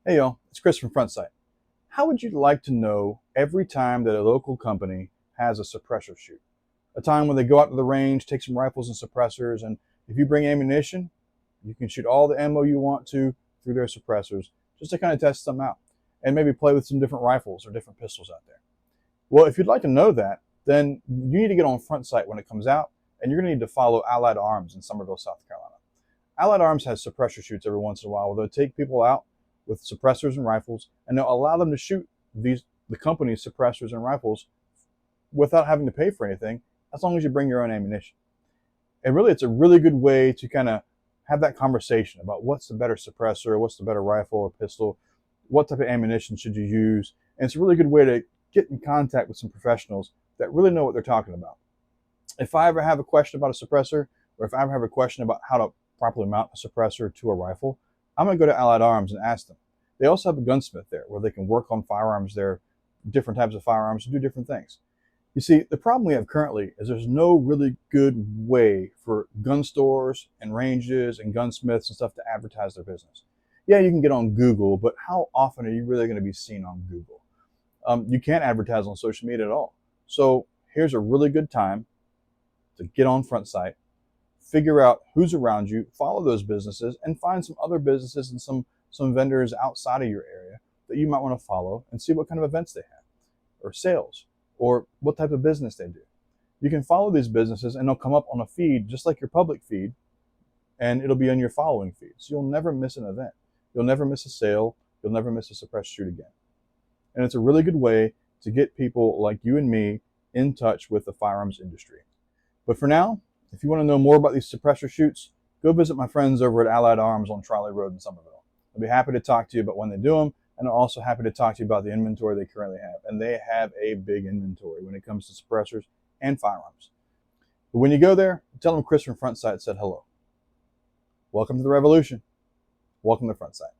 Hey y'all, it's Chris from Frontsite. How would you like to know every time that a local company has a suppressor shoot? A time when they go out to the range, take some rifles and suppressors, and if you bring ammunition, you can shoot all the ammo you want to through their suppressors just to kind of test them out and maybe play with some different rifles or different pistols out there. Well, if you'd like to know that, then you need to get on Frontsite when it comes out, and you're going to need to follow Allied Arms in Summerville, South Carolina. Allied Arms has suppressor shoots every once in a while where they'll take people out with suppressors and rifles, and they'll allow them to shoot the company's suppressors and rifles without having to pay for anything, as long as you bring your own ammunition. And really, it's a really good way to kind of have that conversation about what's the better suppressor, what's the better rifle or pistol, what type of ammunition should you use. And it's a really good way to get in contact with some professionals that really know what they're talking about. If I ever have a question about a suppressor, or if I ever have a question about how to properly mount a suppressor to a rifle, I'm going to go to Allied Arms and ask them. They also have a gunsmith there where they can work on firearms there, different types of firearms, and do different things. You see, the problem we have currently is there's no really good way for gun stores and ranges and gunsmiths and stuff to advertise their business. Yeah, you can get on Google, but how often are you really going to be seen on Google? You can't advertise on social media at all. So here's a really good time to get on Frontsite, figure out who's around you, follow those businesses, and find some other businesses and some vendors outside of your area that you might want to follow and see what kind of events they have, or sales, or what type of business they do. You can follow these businesses and they'll come up on a feed just like your public feed, and it'll be on your following feed. So you'll never miss an event. You'll never miss a sale. You'll never miss a suppressed shoot again. And it's a really good way to get people like you and me in touch with the firearms industry. But for now, if you want to know more about these suppressor shoots, go visit my friends over at Allied Arms on Trolley Road in Summerville. I'll be happy to talk to you about when they do them, and I'm also happy to talk to you about the inventory they currently have. And they have a big inventory when it comes to suppressors and firearms. But when you go there, tell them Chris from Frontsite said hello. Welcome to the revolution. Welcome to Frontsite.